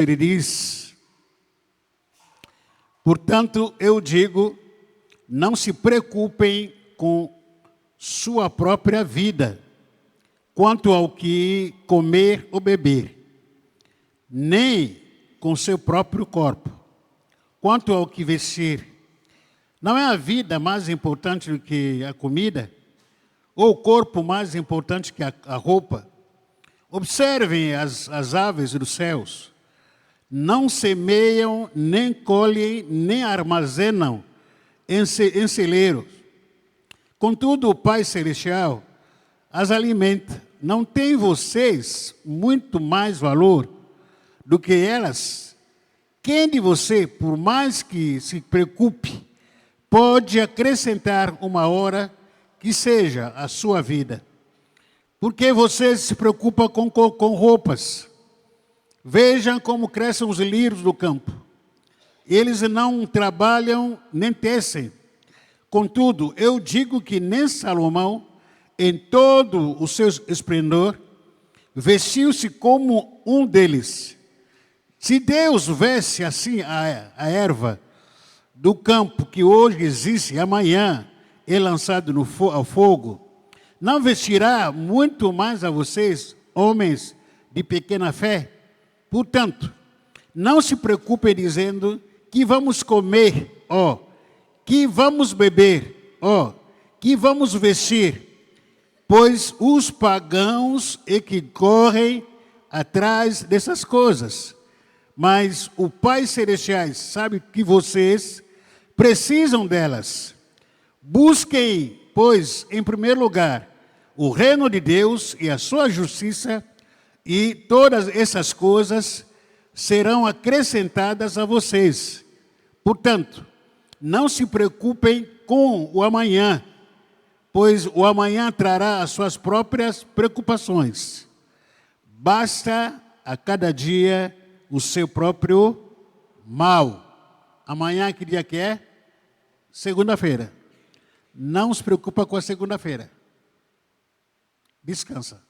Ele diz: portanto, eu digo, não se preocupem com sua própria vida, quanto ao que comer ou beber, nem com seu próprio corpo, quanto ao que vestir. Não é a vida mais importante do que a comida, ou o corpo mais importante que a roupa? Observem as aves dos céus. Não semeiam, nem colhem, nem armazenam em celeiros. Contudo, o Pai Celestial as alimenta. Não tem vocês muito mais valor do que elas? Quem de você, por mais que se preocupe, pode acrescentar uma hora que seja a sua vida? Porque você se preocupa com roupas. Vejam como crescem os lírios do campo. Eles não trabalham nem tecem. Contudo, eu digo que nem Salomão, em todo o seu esplendor, vestiu-se como um deles. Se Deus veste assim a erva do campo, que hoje existe e amanhã é lançado ao fogo, não vestirá muito mais a vocês, homens de pequena fé? Portanto, não se preocupem dizendo que vamos comer, que vamos beber, que vamos vestir, pois os pagãos é que correm atrás dessas coisas. Mas o Pai Celestial sabe que vocês precisam delas. Busquem, pois, em primeiro lugar, o reino de Deus e a sua justiça, e todas essas coisas serão acrescentadas a vocês. Portanto, não se preocupem com o amanhã, pois o amanhã trará as suas próprias preocupações. Basta a cada dia o seu próprio mal. Amanhã, que dia que é? Segunda-feira. Não se preocupa com a segunda-feira. Descansa.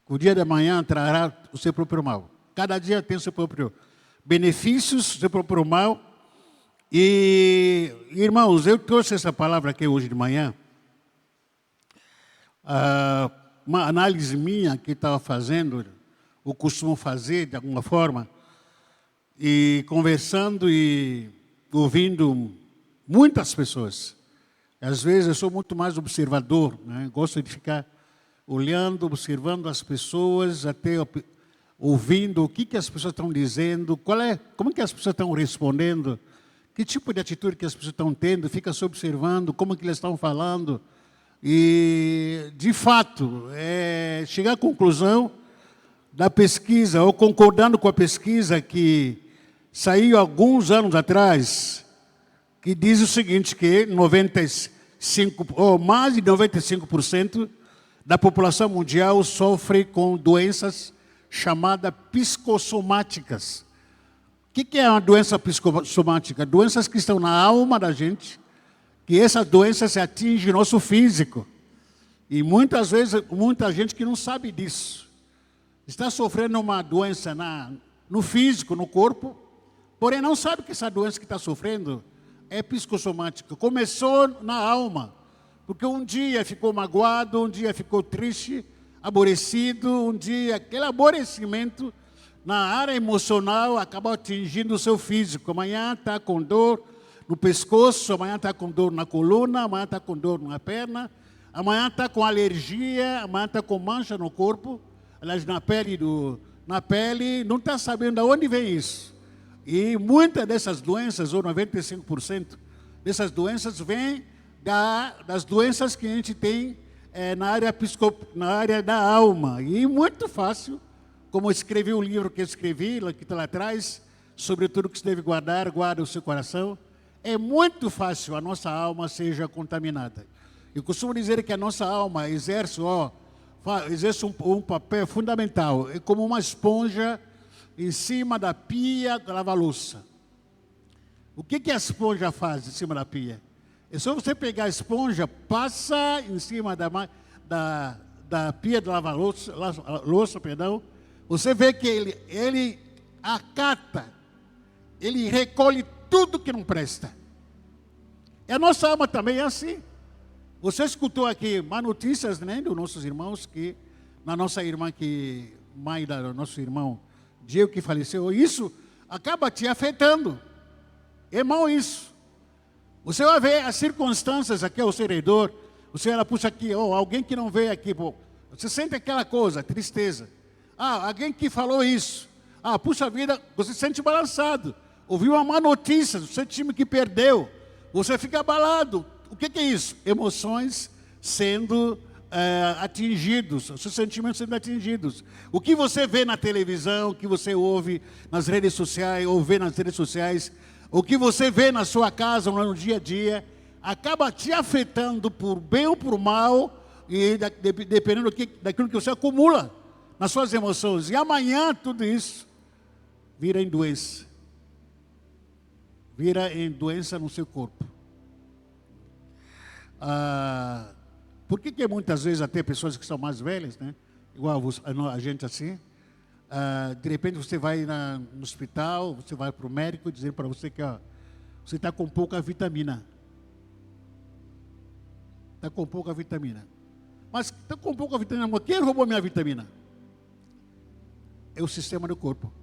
O dia de amanhã trará o seu próprio mal. Cada dia tem o seu próprio benefícios, o seu próprio mal. E, irmãos, eu trouxe essa palavra aqui hoje de manhã. Uma análise minha que estava fazendo, eu costumo fazer de alguma forma, e conversando e ouvindo muitas pessoas. Às vezes eu sou muito mais observador, né? Gosto de ficar olhando, observando as pessoas, até ouvindo o que as pessoas estão dizendo, como que as pessoas estão respondendo, que tipo de atitude que as pessoas estão tendo, fica se observando como que eles estão falando. E, de fato, chegar à conclusão da pesquisa, ou concordando com a pesquisa que saiu alguns anos atrás, que diz o seguinte, que mais de 95% da população mundial sofre com doenças chamadas psicossomáticas. O que é uma doença psicossomática? Doenças que estão na alma da gente, que essas doenças atingem o nosso físico. E muitas vezes, muita gente que não sabe disso. Está sofrendo uma doença no físico, no corpo, porém não sabe que essa doença que está sofrendo é psicossomática. Começou na alma, porque um dia ficou magoado, um dia ficou triste, aborrecido, um dia aquele aborrecimento na área emocional acaba atingindo o seu físico. Amanhã está com dor no pescoço, amanhã está com dor na coluna, amanhã está com dor na perna, amanhã está com alergia, amanhã está com mancha no corpo, aliás, na pele, não está sabendo de onde vem isso. E muitas dessas doenças, ou 95% dessas doenças, vêm das doenças que a gente tem na área da alma. E muito fácil, como eu escrevi o livro que eu escrevi, que está lá atrás, sobre tudo que se deve guardar, guarda o seu coração, é muito fácil a nossa alma seja contaminada. Eu costumo dizer que a nossa alma exerce um papel fundamental, é como uma esponja em cima da pia da lava-louça. O que a esponja faz em cima da pia? É só você pegar a esponja, passa em cima da pia da lava-louça, você vê que ele acata, ele recolhe tudo que não presta. E a nossa alma também é assim. Você escutou aqui más notícias, né, dos nossos irmãos, que na nossa irmã, mãe do nosso irmão Diego, que faleceu, isso acaba te afetando. É mal isso. Você vai ver as circunstâncias aqui ao seu redor, você olha, puxa aqui, alguém que não veio aqui, pô, você sente aquela coisa, tristeza. Alguém que falou isso. Puxa vida, você se sente balançado. Ouviu uma má notícia do seu time que perdeu. Você fica abalado. O que é isso? Emoções sendo atingidos, os seus sentimentos sendo atingidos. O que você vê na televisão, o que você ouve nas redes sociais, ou vê nas redes sociais, o que você vê na sua casa, no dia a dia, acaba te afetando por bem ou por mal, e dependendo daquilo que você acumula nas suas emoções. E amanhã tudo isso vira em doença. Vira em doença no seu corpo. Por que muitas vezes até pessoas que são mais velhas, né? Igual a gente assim, de repente você vai no hospital, você vai para o médico dizendo para você que você está com pouca vitamina. Está com pouca vitamina. Mas está com pouca vitamina, mas quem roubou minha vitamina? É o sistema do corpo.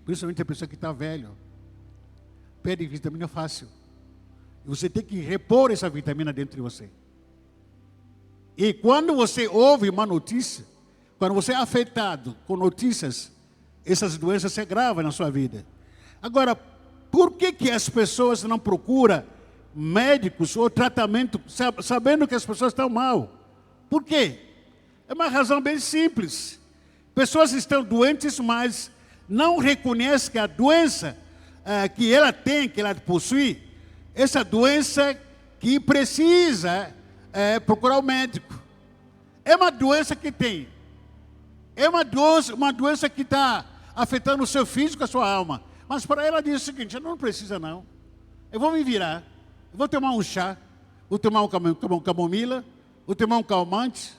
Principalmente a pessoa que está velho. Perde vitamina fácil. E você tem que repor essa vitamina dentro de você. E quando você ouve uma notícia, quando você é afetado com notícias, essas doenças se agravam na sua vida. Agora, por que as pessoas não procuram médicos ou tratamento, sabendo que as pessoas estão mal? Por quê? É uma razão bem simples. Pessoas estão doentes, mas não reconhecem que a doença que ela tem, que ela possui, essa doença que precisa procurar o médico. É uma doença que tem. É uma doença que está afetando o seu físico, a sua alma. Mas para ela diz o seguinte: não precisa não. Eu vou me virar. Eu vou tomar um chá. Vou tomar um camomila. Vou tomar um calmante.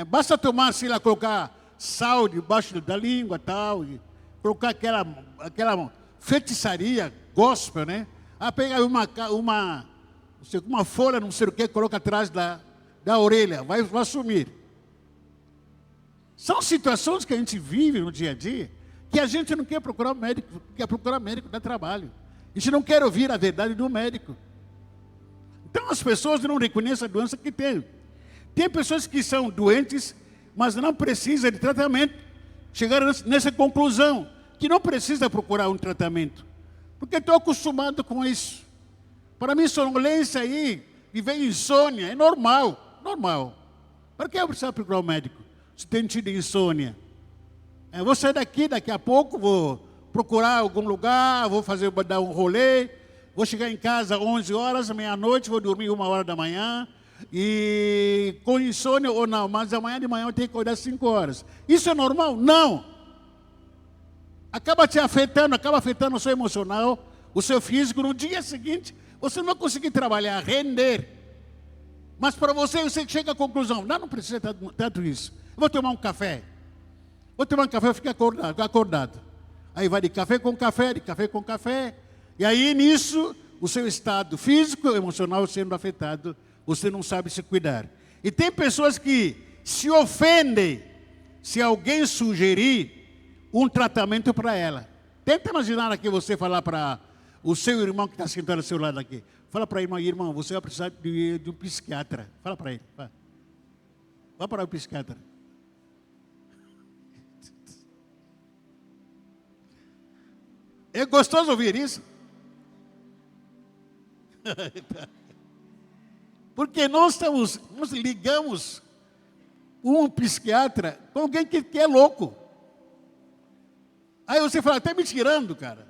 Basta tomar assim, lá, colocar sal debaixo da língua tal. E colocar aquela feitiçaria gospel, né? Pega uma folha, não sei o que, coloca atrás da orelha, vai sumir. São situações que a gente vive no dia a dia, que a gente não quer procurar médico, quer procurar médico, dá trabalho. A gente não quer ouvir a verdade do médico. Então as pessoas não reconhecem a doença que tem. Tem pessoas que são doentes, mas não precisam de tratamento. Chegaram nessa conclusão, que não precisa procurar um tratamento. Porque estou acostumado com isso. Para mim, sonolência aí, viver insônia, é normal. Normal. Para que eu preciso procurar um médico? Se tem tido insônia. Vou sair daqui a pouco, vou procurar algum lugar, dar um rolê, vou chegar em casa às 11 horas, meia-noite, vou dormir 1h da manhã, e com insônia ou não, mas amanhã de manhã eu tenho que acordar às 5 horas. Isso é normal? Não. Acaba te afetando, acaba afetando o seu emocional, o seu físico. No dia seguinte, você não vai conseguir trabalhar, render. Mas para você chega à conclusão: não precisa tanto isso. Eu vou tomar um café. Vou tomar um café e ficar acordado. Aí vai de café com café, de café com café. E aí nisso, o seu estado físico e emocional sendo afetado, você não sabe se cuidar. E tem pessoas que se ofendem se alguém sugerir um tratamento para ela. Tenta imaginar aqui você falar para o seu irmão que está sentado ao seu lado aqui. Fala para ele: irmão, você vai precisar de um psiquiatra. Fala para ele. Vá para o psiquiatra. É gostoso ouvir isso? Porque nós ligamos um psiquiatra com alguém que é louco. Aí você fala: está me tirando, cara.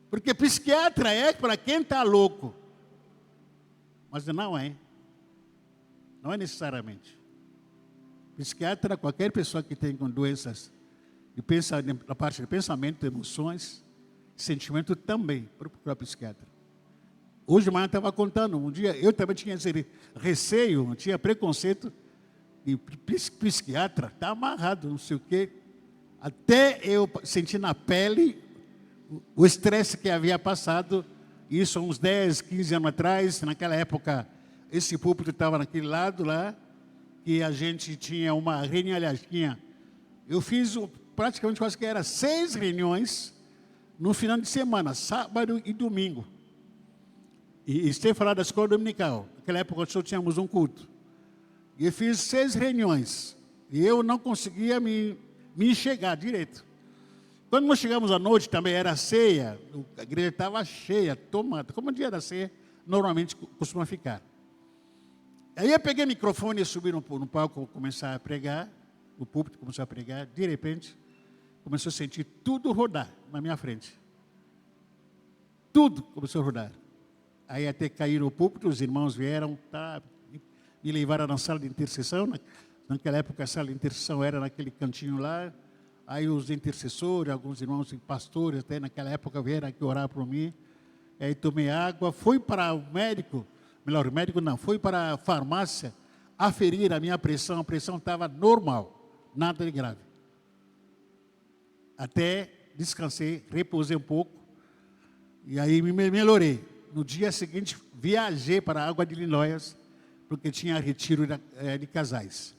Porque psiquiatra é para quem está louco. Mas não é. Não é necessariamente. Psiquiatra, qualquer pessoa que tem doenças na parte de pensamento, emoções, sentimento também, para procurar psiquiatra. Hoje de manhã eu estava contando, um dia eu também tinha esse receio, tinha preconceito de psiquiatra, está amarrado, não sei o quê. Até eu senti na pele o estresse que havia passado, isso há uns 10, 15 anos atrás. Naquela época, esse púlpito estava naquele lado lá, que a gente tinha uma reunião, aliás, eu fiz praticamente quase que era 6 reuniões no final de semana, sábado e domingo. E sem falar da escola dominical. Naquela época só tínhamos um culto. E eu fiz 6 reuniões. E eu não conseguia me enxergar direito. Quando nós chegamos à noite, também era ceia, a igreja estava cheia, tomada. Como o dia da ceia, normalmente costuma ficar. Aí eu peguei o microfone e subi no palco, começar a pregar. O púlpito começou a pregar. De repente, começou a sentir tudo rodar na minha frente. Tudo começou a rodar. Aí até cair no púlpito, os irmãos vieram, me levaram na sala de intercessão. Naquela época a sala de intercessão era naquele cantinho lá. Aí os intercessores, alguns irmãos pastores, até naquela época vieram aqui orar por mim. Aí tomei água, fui para o médico, melhor, o médico não, fui para a farmácia aferir a minha pressão. A pressão estava normal, nada de grave. Até descansei, repousei um pouco, e aí me melhorei. No dia seguinte, viajei para a Água de Lindóias, porque tinha retiro de casais.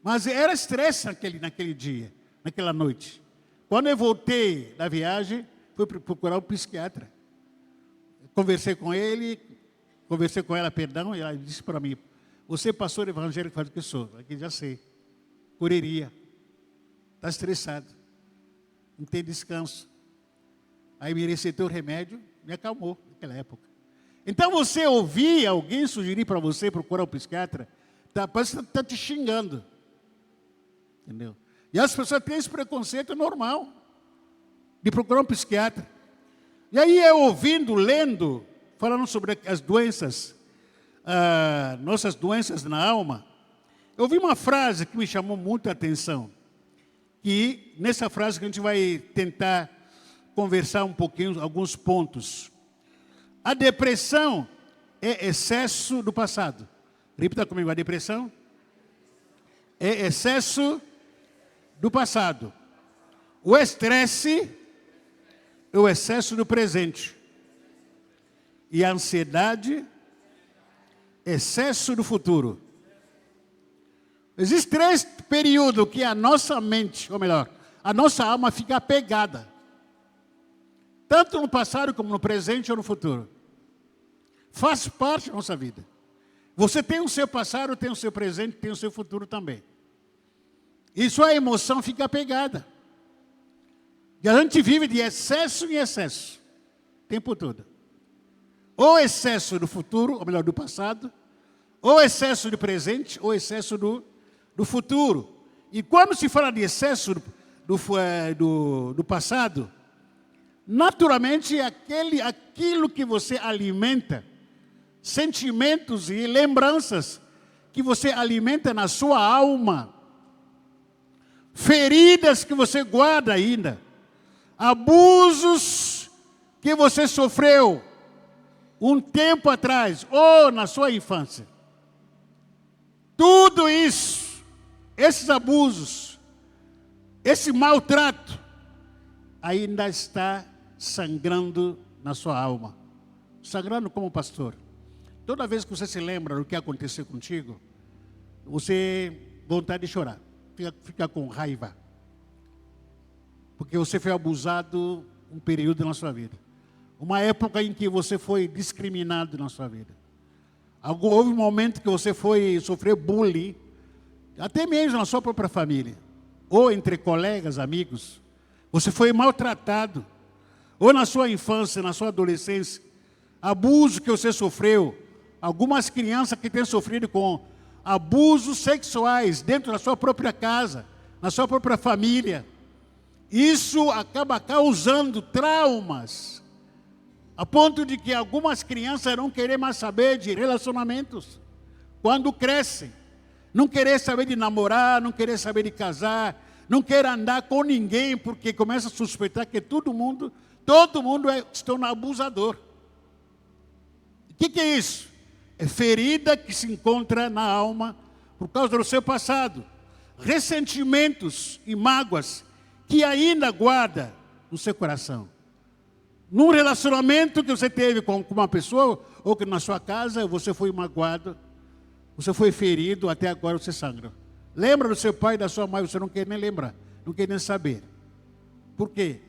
Mas era estresse naquele dia, naquela noite. Quando eu voltei da viagem, fui procurar um psiquiatra. Conversei com ela, perdão, e ela disse para mim: você é pastor evangélico, faz o que eu sou. Aqui já sei. Correria. Está estressado. Não tem descanso. Aí me receitou o remédio, me acalmou naquela época. Então você ouvir alguém sugerir para você procurar um psiquiatra, parece que está te xingando. Entendeu? E as pessoas têm esse preconceito normal de procurar um psiquiatra. E aí eu ouvindo, lendo, falando sobre as doenças, nossas doenças na alma, eu ouvi uma frase que me chamou muito a atenção. E nessa frase que a gente vai tentar conversar um pouquinho, alguns pontos. A depressão é excesso do passado. Repita comigo, a depressão é excesso do passado. O estresse é o excesso do presente. E a ansiedade, excesso do futuro. Existem 3 períodos que a nossa mente, ou melhor, a nossa alma fica apegada. Tanto no passado como no presente ou no futuro. Faz parte da nossa vida. Você tem o seu passado, tem o seu presente, tem o seu futuro também. E sua emoção fica apegada. E a gente vive de excesso em excesso, o tempo todo. Ou excesso do futuro, ou melhor, do passado, ou excesso do presente, ou excesso do futuro. E quando se fala de excesso do passado, naturalmente aquilo que você alimenta, sentimentos e lembranças que você alimenta na sua alma, feridas que você guarda ainda, abusos que você sofreu um tempo atrás ou na sua infância. Tudo isso, esses abusos, esse maltrato, ainda está sangrando na sua alma. Sangrando como pastor. Toda vez que você se lembra do que aconteceu contigo, você tem vontade de chorar. Fica com raiva. Porque você foi abusado um período na sua vida. Uma época em que você foi discriminado na sua vida. Houve um momento que você sofreu bullying, até mesmo na sua própria família. Ou entre colegas, amigos. Você foi maltratado. Ou na sua infância, na sua adolescência. Abuso que você sofreu. Algumas crianças que têm sofrido com abusos sexuais dentro da sua própria casa, na sua própria família. Isso acaba causando traumas, a ponto de que algumas crianças não querem mais saber de relacionamentos quando crescem. Não querer saber de namorar, não querer saber de casar, não querer andar com ninguém, porque começa a suspeitar que todo mundo se torna abusador. O que é isso? É ferida que se encontra na alma por causa do seu passado. ressentimentos e mágoas que ainda guarda no seu coração. Num relacionamento que você teve com uma pessoa, ou que na sua casa você foi magoado, você foi ferido, até agora você sangra. Lembra do seu pai e da sua mãe, você não quer nem lembrar, não quer nem saber. Por quê?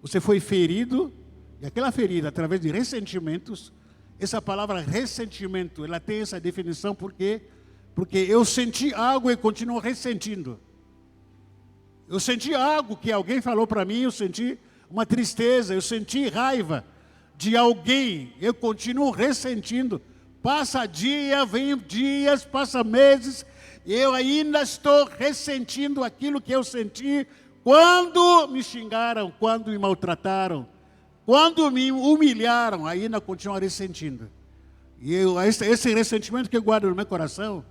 Você foi ferido, e aquela ferida, através de ressentimentos, essa palavra ressentimento, ela tem essa definição, por quê? Porque eu senti algo e continuo ressentindo. Eu senti algo que alguém falou para mim, eu senti uma tristeza, eu senti raiva de alguém, eu continuo ressentindo. Passa dia, vem dias, passa meses, eu ainda estou ressentindo aquilo que eu senti quando me xingaram, quando me maltrataram, quando me humilharam, ainda continuo ressentindo. E esse ressentimento que eu guardo no meu coração,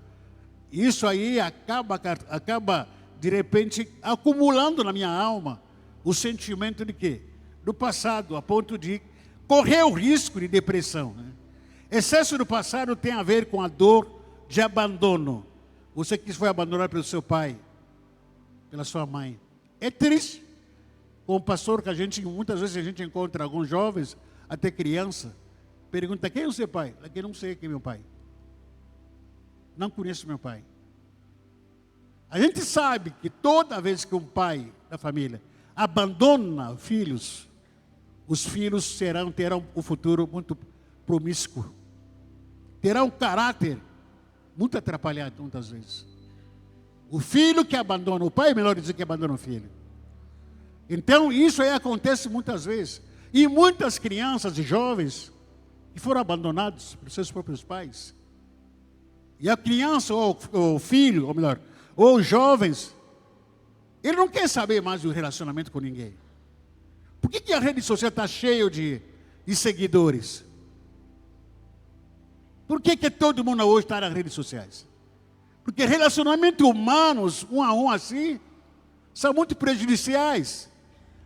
isso aí acaba de repente acumulando na minha alma o sentimento de quê? Do passado, a ponto de correr o risco de depressão, né? Excesso do passado tem a ver com a dor de abandono. Você que foi abandonado pelo seu pai, pela sua mãe. É triste. Como pastor, que muitas vezes a gente encontra alguns jovens, até criança, pergunta: quem é o seu pai? Eu não sei quem é meu pai. Não conheço meu pai. A gente sabe que toda vez que um pai da família abandona filhos, os filhos terão um futuro muito promíscuo. Terão um caráter muito atrapalhado, muitas vezes. O filho que abandona o pai, é melhor dizer que abandona o filho. Então, isso aí acontece muitas vezes. E muitas crianças e jovens que foram abandonados por seus próprios pais. E a criança, ou o filho, ou melhor, ou os jovens, ele não quer saber mais do relacionamento com ninguém. Por que a rede social está cheia de seguidores? Por que todo mundo hoje está nas redes sociais? Porque relacionamentos humanos, um a um assim, são muito prejudiciais.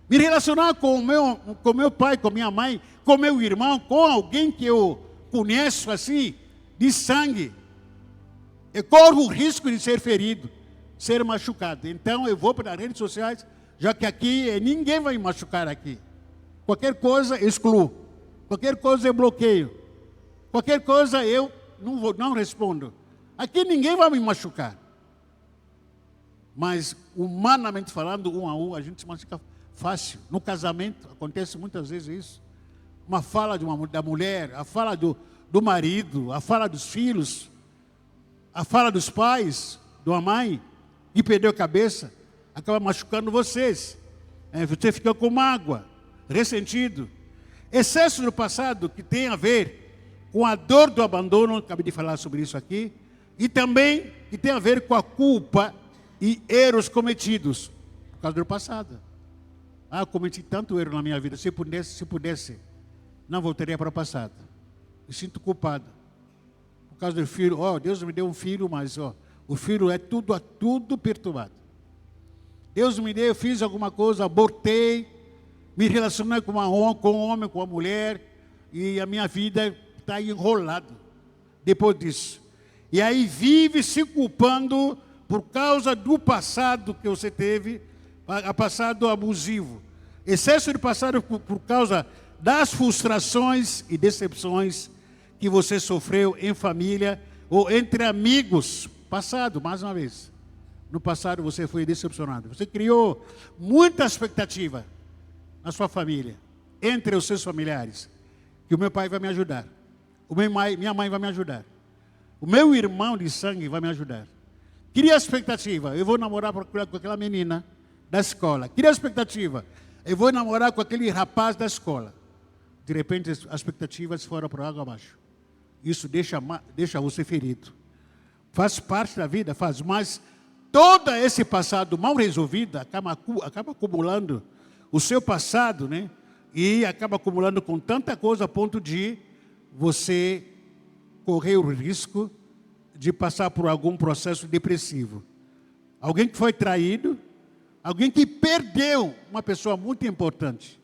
Me relacionar com meu pai, com minha mãe, com meu irmão, com alguém que eu conheço assim, de sangue, eu corro o risco de ser ferido, ser machucado. Então eu vou para as redes sociais, já que aqui ninguém vai me machucar aqui. Qualquer coisa eu excluo, qualquer coisa eu bloqueio, qualquer coisa eu não respondo. Aqui ninguém vai me machucar. Mas, humanamente falando, um a um, a gente se machuca fácil. No casamento, acontece muitas vezes isso. Uma fala da mulher, a fala do marido, a fala dos filhos, a fala dos pais, de uma mãe, que perdeu a cabeça, acaba machucando vocês. Você fica com mágoa, ressentido. Excesso do passado que tem a ver com a dor do abandono, acabei de falar sobre isso aqui, e também que tem a ver com a culpa e erros cometidos por causa do passado. Eu cometi tanto erro na minha vida, se pudesse, não voltaria para o passado. Me sinto culpado. Por causa do filho, Deus me deu um filho, mas o filho é tudo perturbado. Deus me deu, eu fiz alguma coisa, abortei, me relacionei com um homem, com uma mulher, e a minha vida está enrolada depois disso. E aí vive se culpando por causa do passado que você teve, a passado abusivo. Excesso de passado por causa das frustrações e decepções que você sofreu em família ou entre amigos. Passado, mais uma vez. No passado você foi decepcionado. Você criou muita expectativa na sua família, entre os seus familiares, que o meu pai vai me ajudar, minha mãe vai me ajudar, o meu irmão de sangue vai me ajudar. Cria a expectativa, eu vou namorar com aquela menina da escola. Cria a expectativa, eu vou namorar com aquele rapaz da escola. De repente as expectativas foram para água abaixo. Isso deixa você ferido. Faz parte da vida, mas todo esse passado mal resolvido acaba acumulando o seu passado, né? E acaba acumulando com tanta coisa a ponto de você correr o risco de passar por algum processo depressivo. Alguém que foi traído, alguém que perdeu uma pessoa muito importante.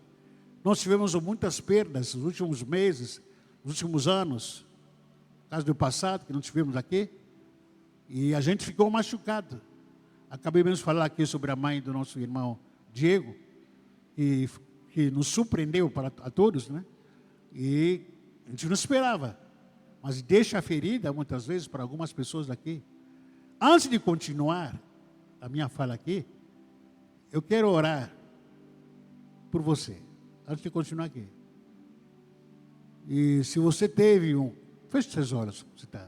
Nós tivemos muitas perdas nos últimos meses, nos últimos anos, por causa do passado que não tivemos aqui, e a gente ficou machucado. Acabei mesmo de falar aqui sobre a mãe do nosso irmão Diego, que nos surpreendeu a todos, né? E a gente não esperava, mas deixa a ferida, muitas vezes, para algumas pessoas daqui. Antes de continuar a minha fala aqui, eu quero orar por você, antes de continuar aqui. E se você teve feche seus olhos, você está.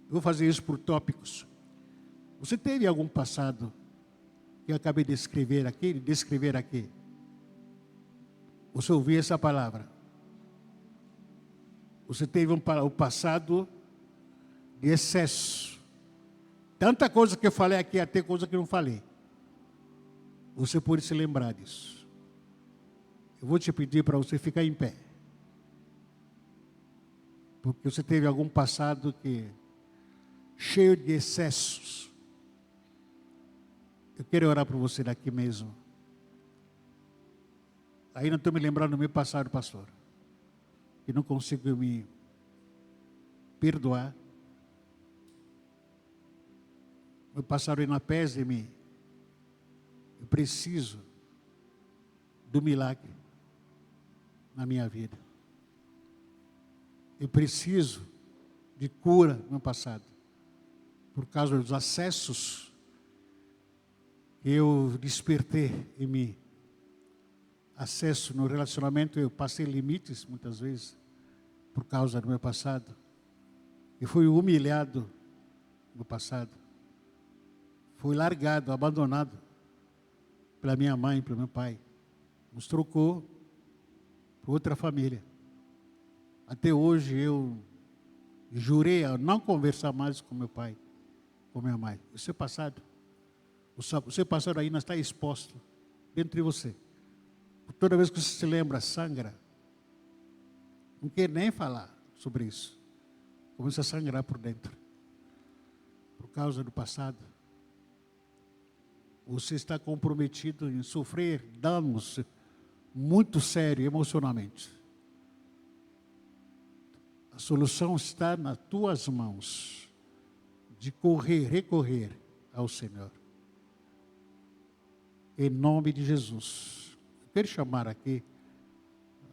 Eu vou fazer isso por tópicos. Você teve algum passado que eu acabei de descrever aqui? Você ouviu essa palavra? Você teve o passado de excesso. Tanta coisa que eu falei aqui, até coisa que eu não falei. Você pode se lembrar disso. Eu vou te pedir para você ficar em pé. Porque você teve algum passado cheio de excessos. Eu quero orar por você daqui mesmo. Ainda estou me lembrando do meu passado, pastor. Que não consigo me perdoar. Meu passado ainda pesa em mim. Eu preciso do milagre na minha vida. Eu preciso de cura no meu passado. Por causa dos acessos que eu despertei em mim. Acesso no relacionamento, eu passei limites muitas vezes por causa do meu passado. Eu fui humilhado no passado. Fui largado, abandonado pela minha mãe, pelo meu pai. Nos trocou por outra família. Até hoje eu jurei a não conversar mais com meu pai, com minha mãe. O seu passado ainda está exposto dentro de você. Toda vez que você se lembra, sangra. Não quer nem falar sobre isso. Começa a sangrar por dentro. Por causa do passado. Você está comprometido em sofrer danos muito sérios emocionalmente. A solução está nas tuas mãos. De recorrer ao Senhor. Em nome de Jesus. Quero chamar aqui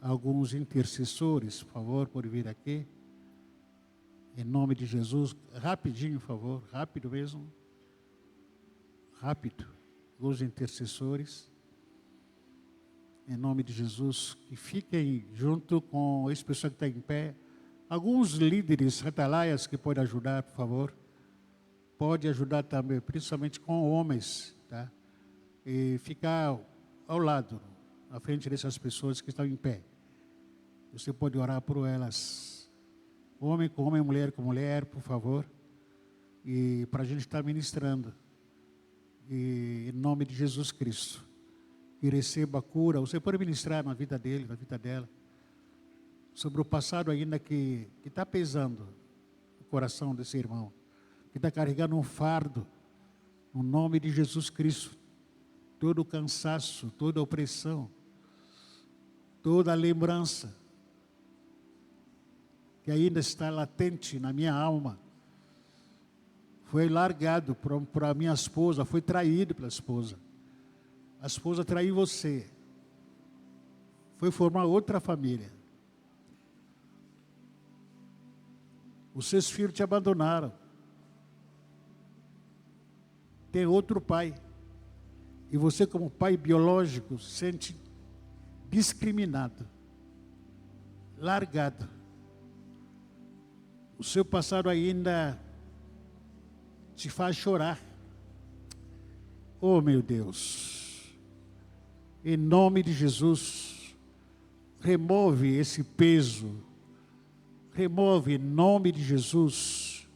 alguns intercessores, por favor, por vir aqui. Em nome de Jesus, rapidinho, por favor, rápido mesmo. Rápido. Os intercessores. Em nome de Jesus, que fiquem junto com esse pessoal que está em pé. Alguns líderes, atalaias que podem ajudar, por favor. Pode ajudar também, principalmente com homens, tá? E ficar ao lado, à frente dessas pessoas que estão em pé. Você pode orar por elas. Homem com homem, mulher com mulher, por favor. E para a gente estar ministrando. E em nome de Jesus Cristo. E receba a cura. Você pode ministrar na vida dele, na vida dela. Sobre o passado ainda que está pesando o coração desse irmão. Que está carregando um fardo. No nome de Jesus Cristo. Todo o cansaço, toda a opressão. Toda a lembrança que ainda está latente na minha alma, foi largado por a minha esposa, foi traído pela esposa. A esposa traiu você, foi formar outra família. Os seus filhos te abandonaram. Tem outro pai. E você, como pai biológico, se sente discriminado, largado. O seu passado ainda te faz chorar. Oh, meu Deus, em nome de Jesus, remove esse peso, remove em nome de Jesus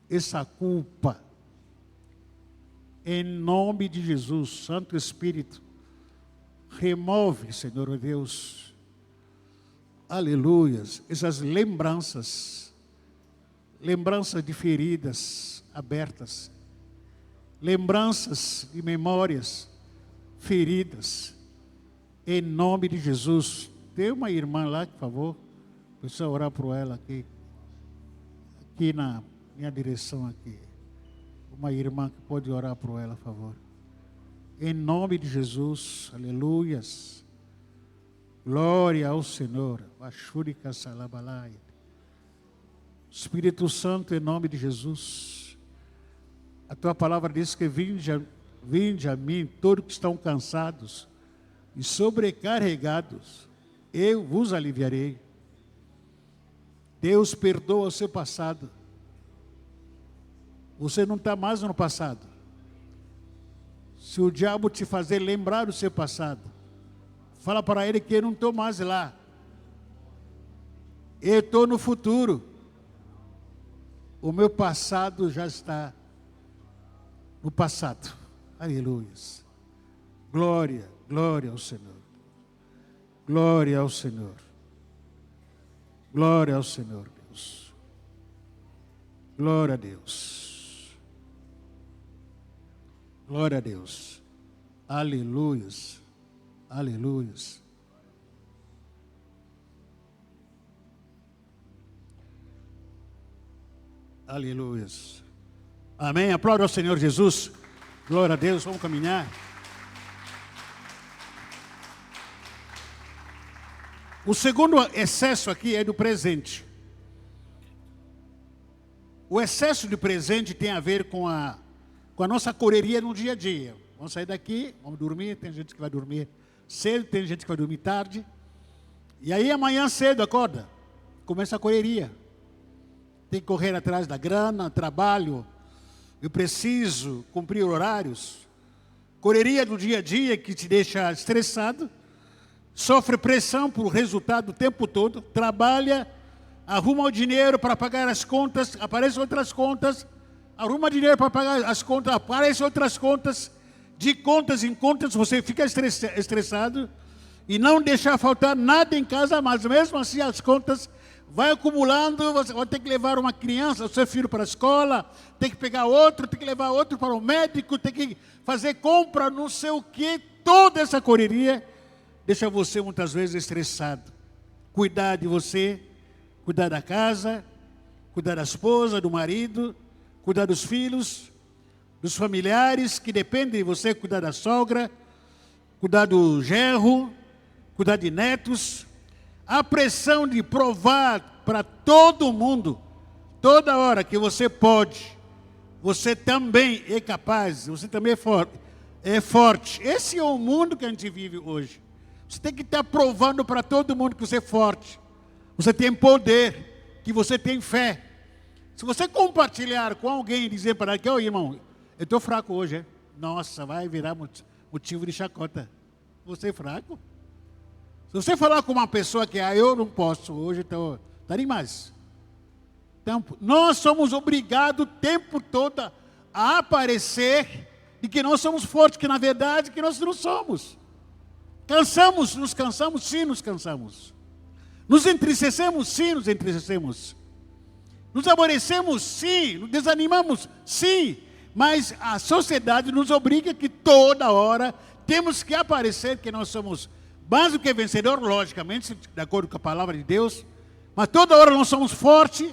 essa culpa. Em nome de Jesus, Santo Espírito, remove, Senhor Deus, aleluias, essas lembranças de feridas abertas, lembranças de memórias feridas, em nome de Jesus. Tem uma irmã lá, por favor, precisa orar por ela aqui na minha direção aqui. Uma irmã que pode orar por ela, por favor. Em nome de Jesus, aleluias. Glória ao Senhor. Vashurika salabalai. Espírito Santo, em nome de Jesus. A tua palavra diz que vinde a mim, todos que estão cansados e sobrecarregados, eu vos aliviarei. Deus perdoa o seu passado. Você não está mais no passado. Se o diabo te fazer lembrar o seu passado, fala para ele que eu não estou mais lá. Eu estou no futuro. O meu passado já está no passado. Aleluia. Glória, glória ao Senhor. Glória ao Senhor. Glória ao Senhor, Deus. Glória a Deus. Glória a Deus. Aleluia. Aleluia. Aleluia. Amém. Aplauda ao Senhor Jesus. Glória a Deus. Vamos caminhar. O segundo excesso aqui é do presente. O excesso de presente tem a ver com a nossa correria no dia a dia. Vamos sair daqui, vamos dormir. Tem gente que vai dormir cedo, tem gente que vai dormir tarde. E aí amanhã cedo acorda, começa a correria. Tem que correr atrás da grana, trabalho. Eu preciso cumprir horários. Correria do dia a dia que te deixa estressado. Sofre pressão por resultado o tempo todo. Trabalha, arruma o dinheiro para pagar as contas, aparecem outras contas. Arruma dinheiro para pagar as contas, aparecem outras contas. De contas em contas você fica estressado. E não deixar faltar nada em casa, mas mesmo assim as contas vai acumulando. Você vai ter que levar uma criança, o seu filho para a escola, tem que pegar outro, tem que levar outro para o médico, tem que fazer compra, não sei o quê. Toda essa correria deixa você muitas vezes estressado. Cuidar de você, cuidar da casa, cuidar da esposa, do marido, cuidar dos filhos, dos familiares que dependem de você, cuidar da sogra, cuidar do genro, cuidar de netos. A pressão de provar para todo mundo, toda hora que você pode, você também é capaz, você também é forte. Esse é o mundo que a gente vive hoje. Você tem que estar provando para todo mundo que você é forte. Você tem poder, que você tem fé. Se você compartilhar com alguém e dizer para ele, irmão, eu estou fraco hoje, é? Nossa, vai virar motivo de chacota. Você é fraco? Se você falar com uma pessoa que eu não posso hoje, então, tá demais. Então, nós somos obrigados o tempo todo a aparecer de que nós somos fortes, que na verdade que nós não somos. Cansamos, nos cansamos, sim, nos cansamos. Nos entristecemos, sim, nos entristecemos. Nos aborrecemos, sim, nos desanimamos, sim. Mas a sociedade nos obriga que toda hora temos que aparecer que nós somos mais do que vencedor, logicamente, de acordo com a palavra de Deus. Mas toda hora nós somos fortes,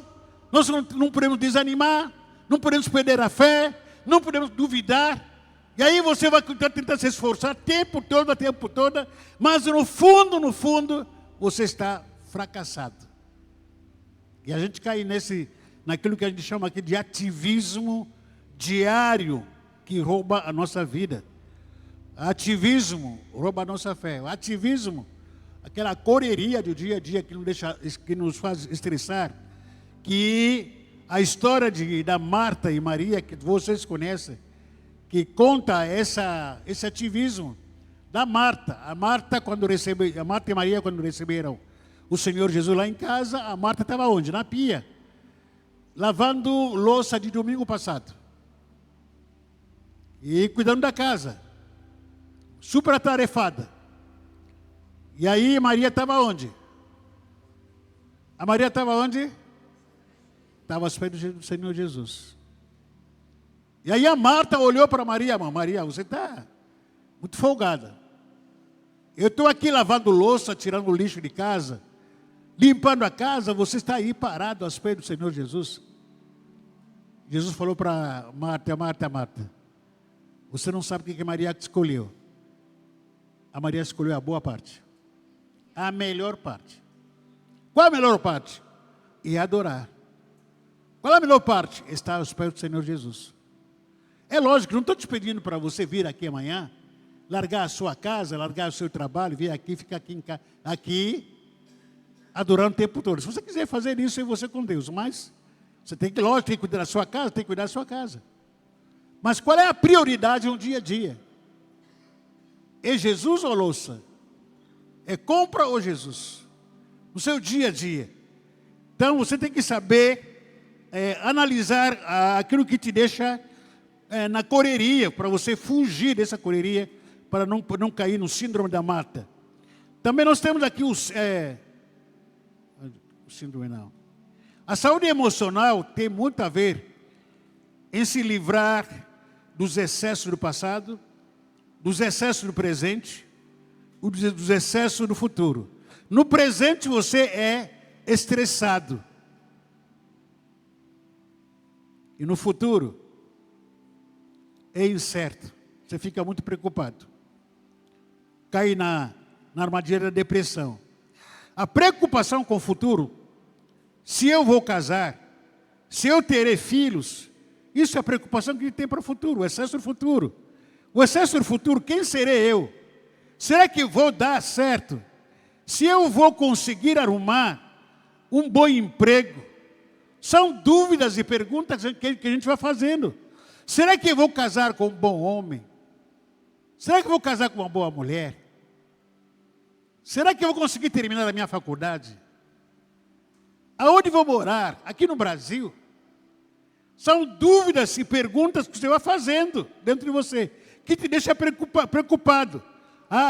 nós não podemos desanimar, não podemos perder a fé, não podemos duvidar. E aí você vai tentar se esforçar tempo todo, mas no fundo, você está fracassado. E a gente cai naquilo que a gente chama aqui de ativismo diário, que rouba a nossa vida. Ativismo rouba a nossa fé. O ativismo, aquela correria do dia a dia que nos faz estressar, que a história da Marta e Maria, que vocês conhecem, que conta esse ativismo da Marta. A Marta e Maria, quando receberam o Senhor Jesus lá em casa, a Marta estava onde? Na pia, lavando louça de domingo passado. E cuidando da casa. Super atarefada. E aí Maria estava onde? A Maria estava onde? Estava aos pés do Senhor Jesus. E aí a Marta olhou para Maria, Maria, você está muito folgada. Eu estou aqui lavando louça, tirando o lixo de casa, limpando a casa, você está aí parado aos pés do Senhor Jesus. Jesus falou para Marta, Marta, Marta, você não sabe o que Maria escolheu. A Maria escolheu a boa parte. A melhor parte. Qual a melhor parte? E adorar. Qual a melhor parte? Estar aos pés do Senhor Jesus. É lógico, não estou te pedindo para você vir aqui amanhã, largar a sua casa, largar o seu trabalho, vir aqui, ficar aqui adorando o tempo todo. Se você quiser fazer isso, é você com Deus. Mas você tem que, lógico, tem que cuidar da sua casa, tem que cuidar da sua casa. Mas qual é a prioridade no dia a dia? É Jesus ou louça? É compra ou Jesus? No seu dia a dia. Então você tem que saber analisar aquilo que te deixa na correria, para você fugir dessa correria, para não cair no síndrome da Marta. Também nós temos aqui o síndrome não. A saúde emocional tem muito a ver em se livrar dos excessos do passado, dos excessos do presente, dos excessos do futuro. No presente você é estressado. E no futuro é incerto. Você fica muito preocupado. Cai na armadilha da depressão. A preocupação com o futuro, se eu vou casar, se eu terei filhos, isso é a preocupação que ele tem para o futuro, o excesso do futuro. O excesso do futuro, quem serei eu? Será que vou dar certo? Se eu vou conseguir arrumar um bom emprego? São dúvidas e perguntas que a gente vai fazendo. Será que eu vou casar com um bom homem? Será que eu vou casar com uma boa mulher? Será que eu vou conseguir terminar a minha faculdade? Aonde vou morar? Aqui no Brasil? São dúvidas e perguntas que você vai fazendo dentro de você, que te deixa preocupado.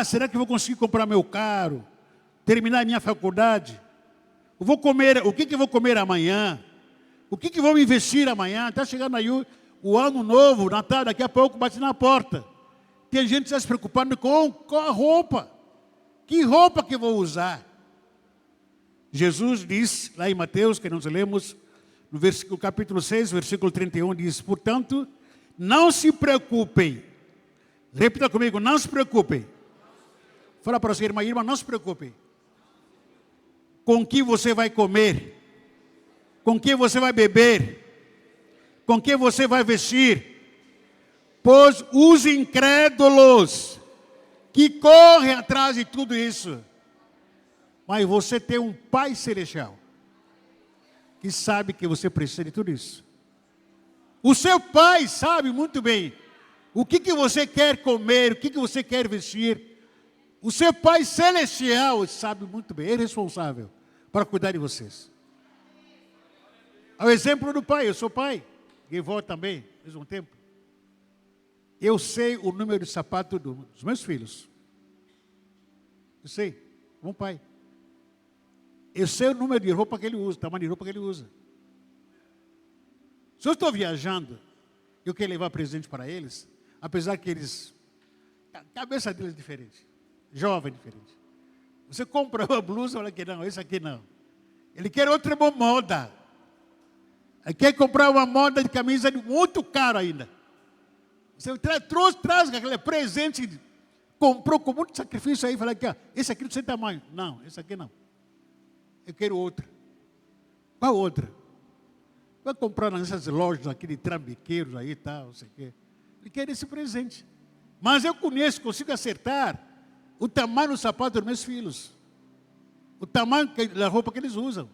Será que eu vou conseguir comprar meu carro? Terminar a minha faculdade? O que eu vou comer amanhã? O que eu vou investir amanhã? Está chegando aí o ano novo, o Natal, daqui a pouco bate na porta. Tem gente já se preocupando com a roupa. Que roupa que eu vou usar? Jesus diz, lá em Mateus, que nós lemos, no capítulo 6, versículo 31, diz, portanto, não se preocupem. Repita comigo, não se preocupem. Fala para a sua irmã, não se preocupe. Com o que você vai comer? Com o que você vai beber? Com o que você vai vestir? Pois os incrédulos que correm atrás de tudo isso. Mas você tem um Pai Celestial que sabe que você precisa de tudo isso. O seu Pai sabe muito bem o que você quer comer, o que você quer vestir. O seu Pai Celestial sabe muito bem, é responsável para cuidar de vocês. Ao exemplo do pai, eu sou pai, e vó também, ao mesmo tempo. Eu sei o número de sapato dos meus filhos. Eu sei, como pai. Eu sei o número de roupa que ele usa, o tamanho de roupa que ele usa. Se eu estou viajando, eu quero levar presente para eles, apesar que a cabeça deles é diferente, jovem é diferente. Você compra uma blusa, olha que não, esse aqui não. Ele quer outra moda. Ele quer comprar uma moda de camisa muito cara ainda. Você traz aquele presente, comprou com muito sacrifício aí, fala aqui, esse aqui não tem tamanho. Não, esse aqui não. Eu quero outra. Qual outra? Vai comprar nessas lojas aqui de trambiqueiros aí e tal, não sei o quê. Ele quer esse presente. Mas eu consigo acertar o tamanho do sapato dos meus filhos. O tamanho da roupa que eles usam.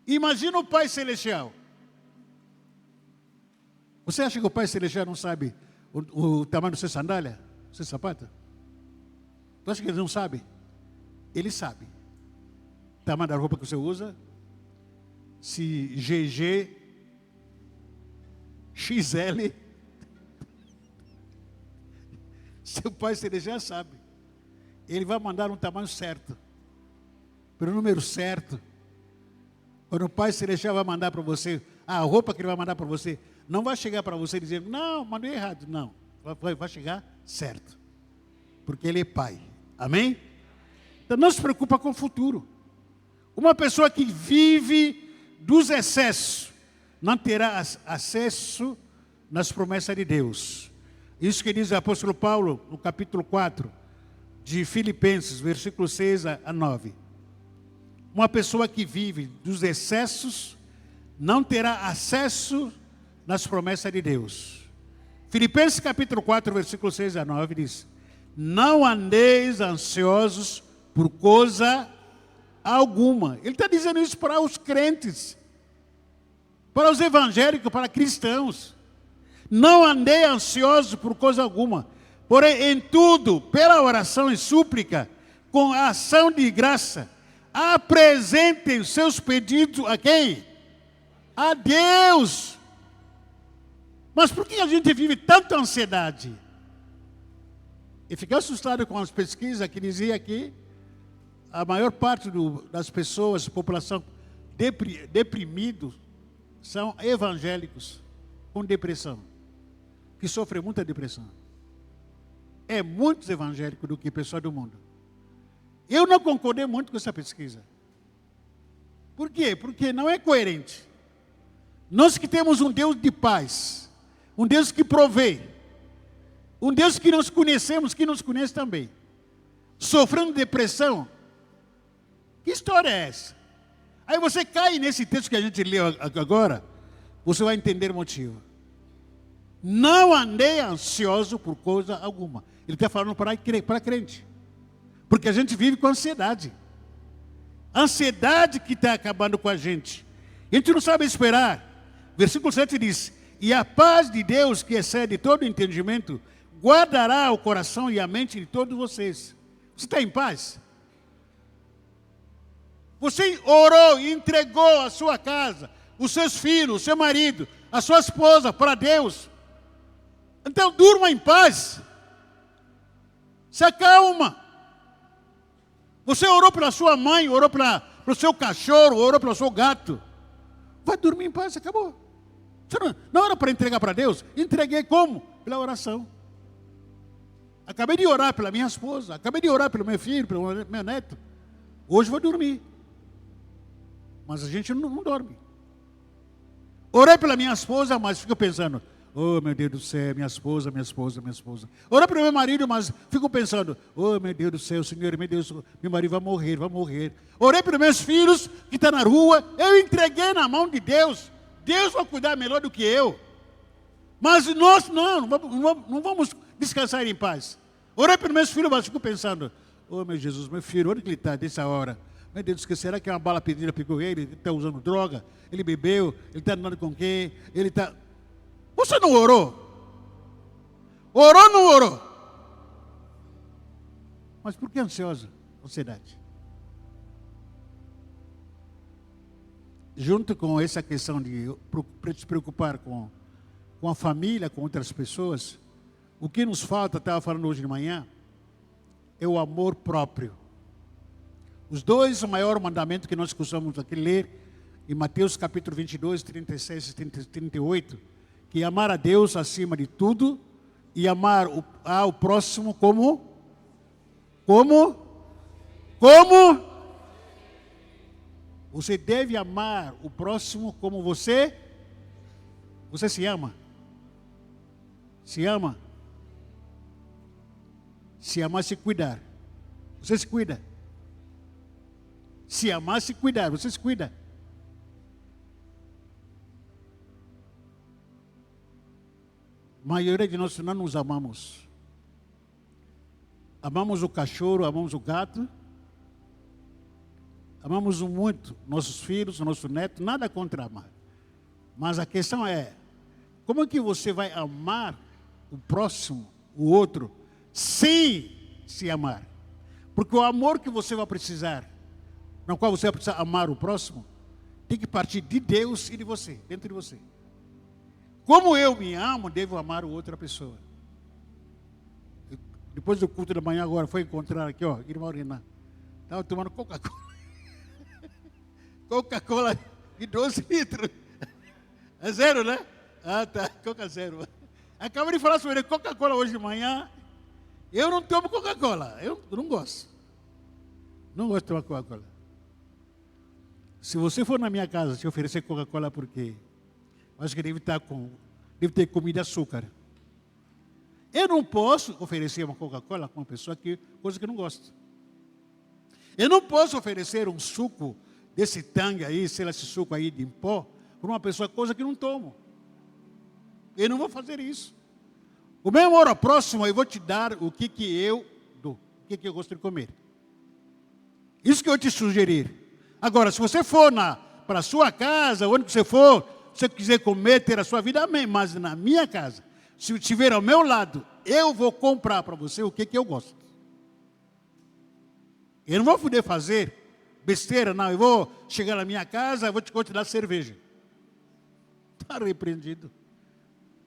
Imagina o Pai Celestial. Você acha que o Pai Celestial não sabe o tamanho do seu sandália? Do seu sapato? Tu acha que ele não sabe? Ele sabe. O tamanho da roupa que você usa. Se GG, XL. Seu Pai Celestial sabe. Ele vai mandar um tamanho certo. Pelo número certo. Quando o Pai Celestial vai mandar para você, a roupa que ele vai mandar para você, não vai chegar para você dizendo, não, mandei errado. Não, vai chegar certo. Porque ele é Pai. Amém? Então não se preocupa com o futuro. Uma pessoa que vive dos excessos, não terá acesso nas promessas de Deus. Isso que diz o apóstolo Paulo no capítulo 4 de Filipenses, versículos 6 a 9. Uma pessoa que vive dos excessos não terá acesso nas promessas de Deus. Filipenses capítulo 4, versículos 6 a 9 diz: não andeis ansiosos por coisa alguma. Ele está dizendo isso para os crentes, para os evangélicos, para cristãos. Não andei ansioso por coisa alguma, porém em tudo, pela oração e súplica, com a ação de graça, apresentem os seus pedidos a quem? A Deus. Mas por que a gente vive tanta ansiedade? E fiquei assustado com as pesquisas que dizia que a maior parte das pessoas, população deprimidos, são evangélicos com depressão, que sofrem muita depressão. É muitos evangélicos do que pessoal do mundo. Eu não concordei muito com essa pesquisa. Por quê? Porque não é coerente. Nós que temos um Deus de paz, um Deus que provê, um Deus que nós conhecemos, que nos conhece também, sofrendo depressão, que história é essa? Aí você cai nesse texto que a gente leu agora, você vai entender o motivo. Não andei ansioso por coisa alguma. Ele está falando para crente. Porque a gente vive com ansiedade. Ansiedade que está acabando com a gente. A gente não sabe esperar. Versículo 7 diz: e a paz de Deus, que excede todo entendimento, guardará o coração e a mente de todos vocês. Você está em paz? Você orou e entregou a sua casa, os seus filhos, o seu marido, a sua esposa para Deus. Então durma em paz. Se acalma. Você orou pela sua mãe, orou pelo seu cachorro, orou pelo seu gato. Vai dormir em paz, acabou. Não era para entregar para Deus? Entreguei como? Pela oração. Acabei de orar pela minha esposa, acabei de orar pelo meu filho, pelo meu neto. Hoje vou dormir. Mas a gente não dorme. Orei pela minha esposa, mas fico pensando: oh, meu Deus do céu, minha esposa, minha esposa, minha esposa. Orei pelo meu marido, mas fico pensando: oh, meu Deus do céu, Senhor, meu Deus, meu marido vai morrer, vai morrer. Orei pelos meus filhos que estão na rua, eu entreguei na mão de Deus. Deus vai cuidar melhor do que eu. Mas nós não vamos descansar em paz. Orei pelos meus filhos, mas fico pensando: oh, meu Jesus, meu filho, onde que ele está dessa hora? Meu Deus, será que é uma bala perdida pegou ele? Ele está usando droga? Ele bebeu? Ele está andando com quem? Ele está... Você não orou? Orou ou não orou? Mas por que ansiosa? Ansiedade. Junto com essa questão de se preocupar com a família, com outras pessoas, o que nos falta, estava falando hoje de manhã, é o amor próprio. Os dois maiores mandamentos que nós costumamos aqui ler, em Mateus capítulo 22, 36 e 38, que é amar a Deus acima de tudo e amar ao próximo como? Você deve amar o próximo como você se ama. Se ama. Se amar, se cuidar. Você se cuida. Se amar, se cuidar. Você se cuida. A maioria de nós não nos amamos. Amamos o cachorro, amamos o gato. Amamos muito nossos filhos, nosso neto, nada contra amar. Mas a questão é, como é que você vai amar o próximo, o outro, sem se amar? Porque o amor que você vai precisar, no qual você vai precisar amar o próximo, tem que partir de Deus e de você, dentro de você. Como eu me amo, devo amar outra pessoa. Depois do culto da manhã agora, foi encontrar aqui, ó, irmão Renan. Estava tomando Coca-Cola. Coca-Cola de 12 litros. É zero, né? Ah, tá. Coca zero. Acabei de falar sobre Coca-Cola hoje de manhã. Eu não tomo Coca-Cola. Eu não gosto. Não gosto de tomar Coca-Cola. Se você for na minha casa te oferecer Coca-Cola, por quê? Acho que deve ter comida açúcar. Eu não posso oferecer uma Coca-Cola para uma pessoa coisa que não gosta. Eu não posso oferecer um suco desse tangue aí, sei lá, esse suco aí de pó, para uma pessoa, coisa que não tomo. Eu não vou fazer isso. O meu amor ao próximo, eu vou te dar o que eu dou, o que eu gosto de comer. Isso que eu te sugerir. Agora, se você for para a sua casa, onde você for, se você quiser comer, ter a sua vida, amém. Mas na minha casa, se estiver ao meu lado, eu vou comprar para você o que eu gosto. Eu não vou poder fazer besteira, não. Eu vou chegar na minha casa, eu vou te dar cerveja. Está repreendido.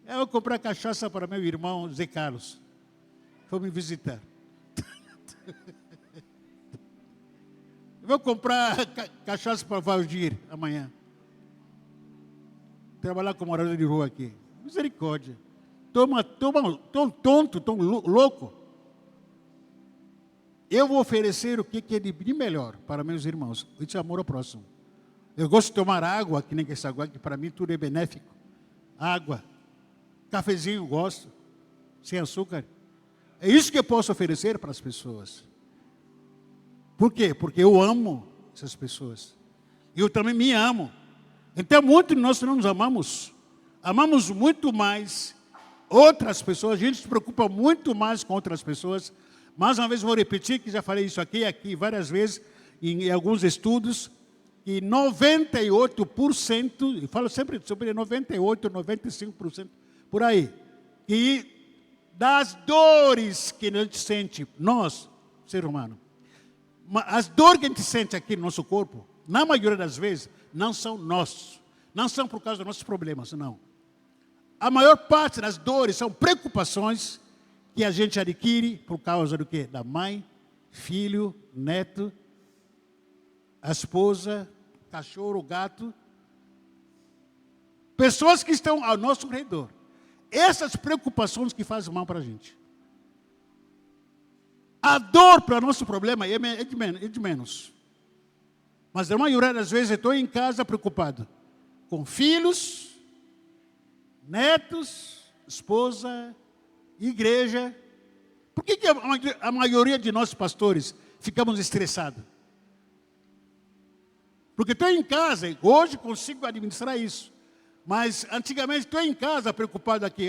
Eu vou comprar cachaça para meu irmão Zé Carlos. Foi me visitar. Eu vou comprar cachaça para Valdir amanhã. Trabalhar como morador de rua aqui. Misericórdia. Tão tonto, tão louco. Eu vou oferecer o que é de melhor para meus irmãos. Isso é amor ao próximo. Eu gosto de tomar água, que nem essa água, que para mim tudo é benéfico. Água. Cafezinho, gosto. Sem açúcar. É isso que eu posso oferecer para as pessoas. Por quê? Porque eu amo essas pessoas. E eu também me amo. Então, muito nós não nos amamos. Amamos muito mais outras pessoas. A gente se preocupa muito mais com outras pessoas. Mais uma vez vou repetir, que já falei isso aqui várias vezes, em alguns estudos, que 98%, eu falo sempre sobre 98%, 95%, por aí, que das dores que a gente sente, nós, ser humano, as dores que a gente sente aqui no nosso corpo, na maioria das vezes, não são nossos, não são por causa dos nossos problemas, não. A maior parte das dores são preocupações que a gente adquire por causa do quê? Da mãe, filho, neto, a esposa, cachorro, gato. Pessoas que estão ao nosso redor. Essas preocupações que fazem mal para a gente. A dor para o nosso problema é de menos. Mas a maioria das vezes eu estou em casa preocupado com filhos, netos, esposa, igreja. Por que a maioria de nós pastores ficamos estressados? Porque estou em casa, hoje consigo administrar isso. Mas antigamente estou em casa preocupado aqui.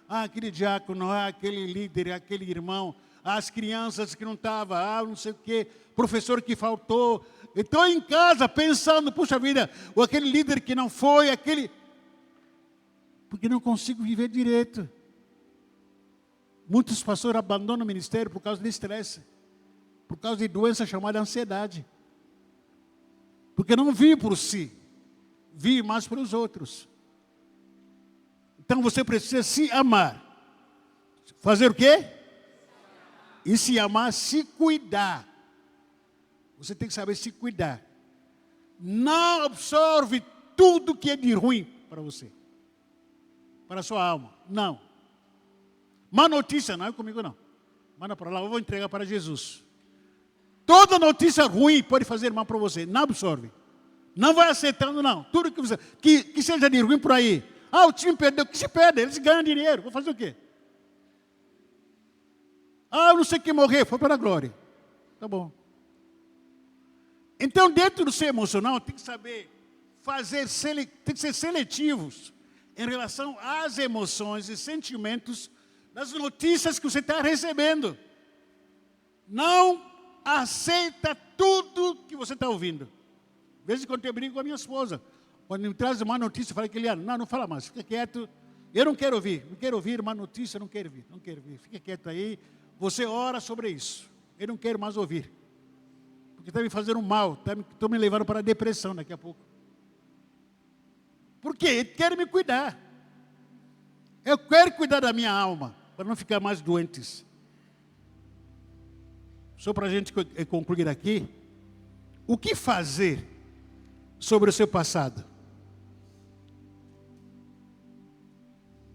Aquele diácono, aquele líder, aquele irmão, as crianças que não estavam, não sei o quê, professor que faltou. Estou em casa pensando, puxa vida, ou aquele líder que não foi, porque não consigo viver direito. Muitos pastores abandonam o ministério por causa de estresse, por causa de doença chamada ansiedade. Porque não vive por si, vive mais para os outros. Então você precisa se amar. Fazer o quê? E se amar, se cuidar. Você tem que saber se cuidar. Não absorve tudo que é de ruim para você, para a sua alma. Não. Má notícia, não é comigo não. Manda para lá, eu vou entregar para Jesus. Toda notícia ruim pode fazer mal para você. Não absorve. Não vai aceitando, não. Tudo que seja de ruim por aí. O time perdeu. Que se perde? Eles ganham dinheiro. Vou fazer o quê? Eu não sei quem morrer. Foi para a glória. Tá bom. Então, dentro do ser emocional, tem que saber tem que ser seletivos em relação às emoções e sentimentos das notícias que você está recebendo. Não aceita tudo que você está ouvindo. De vez em quando eu brigo com a minha esposa. Quando me traz uma notícia, eu falo que ele não fala mais, fica quieto. Eu não quero ouvir uma notícia, não quero ouvir. Fica quieto aí, você ora sobre isso. Eu não quero mais ouvir. Porque está me fazendo mal, estou me levando para a depressão daqui a pouco. Por quê? Ele quer me cuidar. Eu quero cuidar da minha alma, para não ficar mais doentes. Só para a gente concluir aqui, o que fazer sobre o seu passado?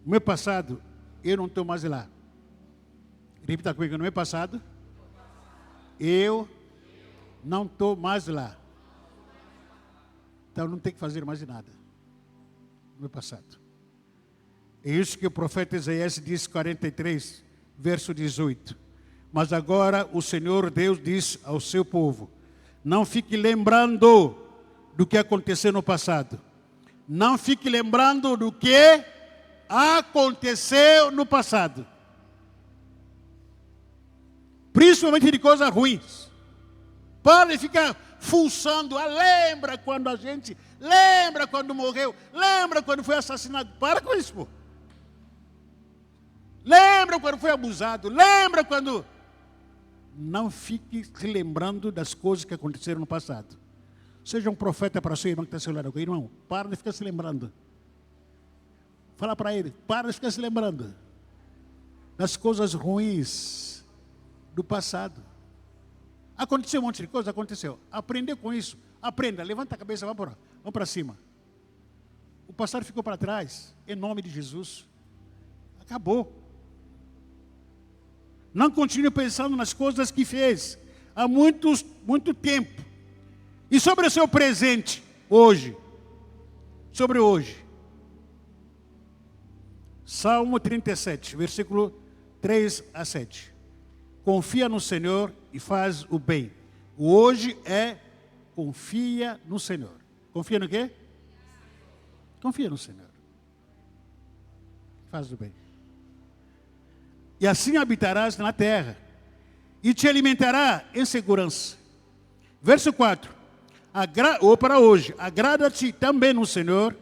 O meu passado, eu não estou mais lá. Repita comigo, no meu passado, eu não estou mais lá. Então não tem que fazer mais nada. no passado. É isso que o profeta Isaías diz, 43, verso 18. Mas agora o Senhor Deus diz ao seu povo: não fique lembrando do que aconteceu no passado. Não fique lembrando do que aconteceu no passado. Principalmente de coisas ruins. Para de ficar fuçando. Lembra quando a gente... Lembra quando morreu. Lembra quando foi assassinado. Para com isso, pô. Lembra quando foi abusado. Lembra quando... Não fique se lembrando das coisas que aconteceram no passado. Seja um profeta para seu irmão que está ao seu lado. Irmão, para de ficar se lembrando. Fala para ele, para de ficar se lembrando das coisas ruins do passado. Aconteceu um monte de coisa, aconteceu. Aprender com isso. Aprenda, levanta a cabeça, vamos para cima. O passado ficou para trás, em nome de Jesus. Acabou. Não continue pensando nas coisas que fez há muito tempo. E sobre o seu presente, hoje. Sobre hoje. Salmo 37, versículo 3 a 7. Confia no Senhor e faz o bem. O hoje é confia no Senhor. Confia no quê? Confia no Senhor. Faz o bem. E assim habitarás na terra, e te alimentará em segurança. Verso 4. Ou para hoje, agrada-te também no Senhor,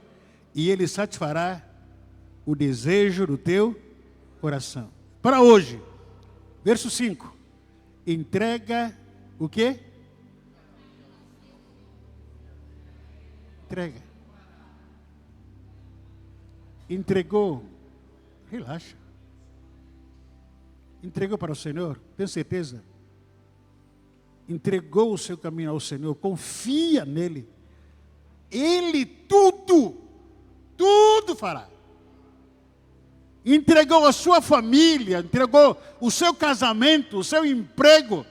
e Ele satisfará o desejo do teu coração. Para hoje, verso 5. Entrega o quê? Entrega. Entregou. Relaxa. Entregou para o Senhor, tem certeza? Entregou o seu caminho ao Senhor, confia nele. Ele tudo fará. Entregou a sua família, entregou o seu casamento, o seu emprego,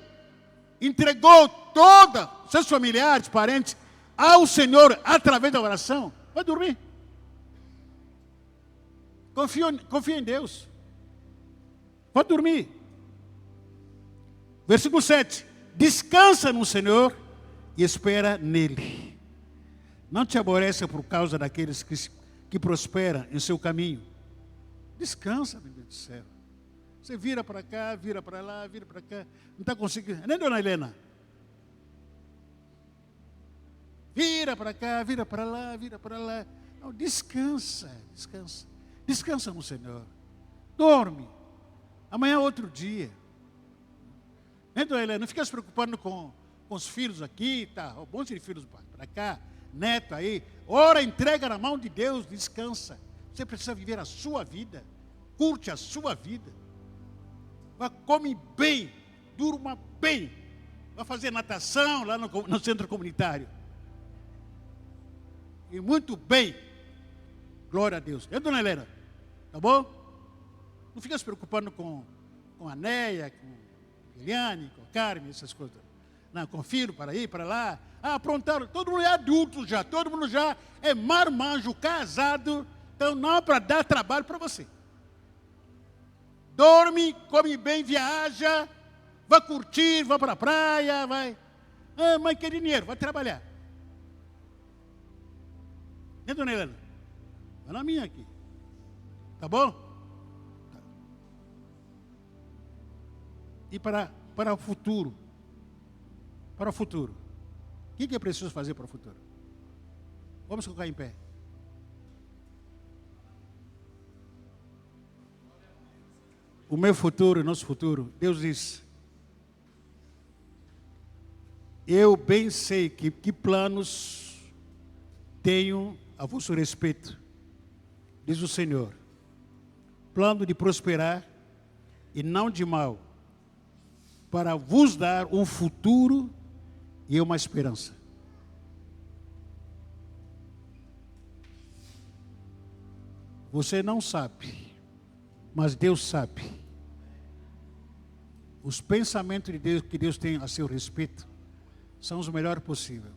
entregou todos os seus familiares, parentes, ao Senhor através da oração. Vai dormir. Confia em Deus. Pode dormir. Versículo 7. Descansa no Senhor e espera nele. Não te aborreça por causa daqueles que prosperam em seu caminho. Descansa, meu Deus do céu. Você vira para cá, vira para lá, vira para cá. Não está conseguindo. Nem dona Helena. Vira para cá, vira para lá, vira para lá. Não, descansa. Descansa no Senhor. Dorme. Amanhã é outro dia. Então, Helena, não fica se preocupando com os filhos aqui, tá? Um monte de filhos para cá, neto aí. Ora, entrega na mão de Deus, descansa. Você precisa viver a sua vida. Curte a sua vida. Come bem, durma bem. Vai fazer natação lá no centro comunitário. E muito bem. Glória a Deus. Dona Helena, tá bom? Não fica se preocupando com a Neia, com a Eliane, com a Carmen, essas coisas. Não, com o filho para ir, para lá. Aprontaram. Todo mundo é adulto já. Todo mundo já é marmanjo, casado. Então não é para dar trabalho para você. Dorme, come bem, viaja. Vai curtir, vai para a praia, vai. Mãe quer dinheiro, vai trabalhar. Né, dona Helena? Vai na minha aqui. Tá bom? E para o futuro. Para o futuro. O que é preciso fazer para o futuro? Vamos colocar em pé. O meu futuro, o nosso futuro. Deus diz: eu bem sei que planos tenho a vosso respeito, diz o Senhor. Plano de prosperar e não de mal, para vos dar um futuro e uma esperança. Você não sabe, mas Deus sabe. Os pensamentos de Deus que Deus tem a seu respeito são os melhores possíveis.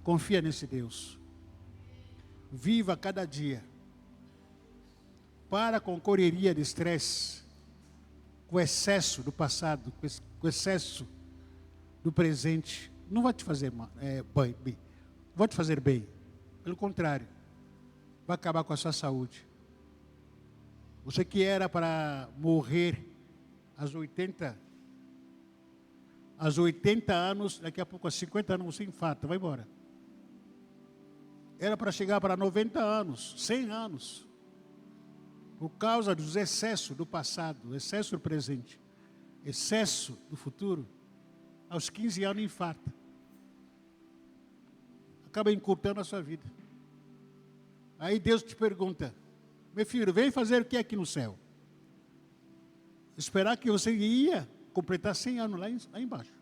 Confia nesse Deus. Viva cada dia. Para com correria de estresse, com excesso do passado, com excesso do presente. Não vai te fazer bem. Vai te fazer bem. Pelo contrário, vai acabar com a sua saúde. Você que era para morrer aos 80 anos, daqui a pouco, aos 50 anos, você infarta, vai embora. Era para chegar para 90 anos, 100 anos. Por causa dos excessos do passado, excesso do presente, excesso do futuro, aos 15 anos infarta. Acaba encurtando a sua vida. Aí Deus te pergunta: meu filho, vem fazer o que aqui no céu? Esperar que você ia completar 100 anos lá embaixo.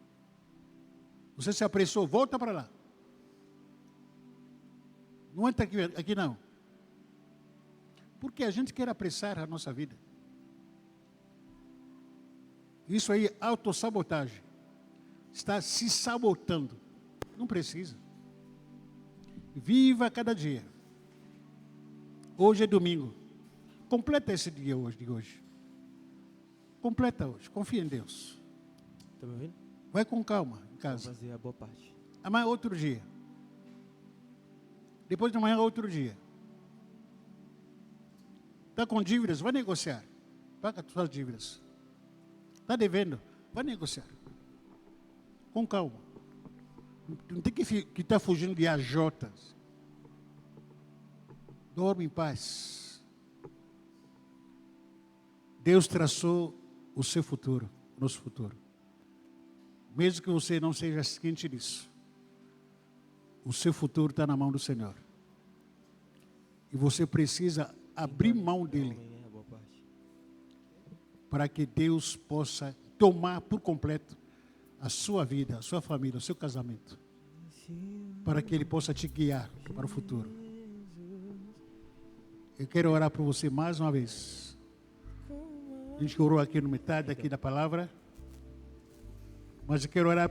Você se apressou, volta para lá. Não entra aqui não. Porque a gente quer apressar a nossa vida. Isso aí é autossabotagem. Está se sabotando. Não precisa. Viva cada dia. Hoje é domingo. Completa esse dia de hoje. Completa hoje. Confia em Deus. Está me ouvindo? Vai com calma em casa. Vou fazer a boa parte. Amanhã é outro dia. Depois de amanhã é outro dia. Está com dívidas? Vai negociar. Paga as suas dívidas. Está devendo? Vai negociar. Com calma. Não tem que estar fugindo de ajotas. Dorme em paz. Deus traçou o seu futuro, o nosso futuro. Mesmo que você não seja ciente disso, o seu futuro está na mão do Senhor. E você precisa abrir mão dele para que Deus possa tomar por completo a sua vida, a sua família, o seu casamento, para que Ele possa te guiar para o futuro. Eu quero orar por você mais uma vez. A gente orou aqui no metade aqui da palavra, mas eu quero orar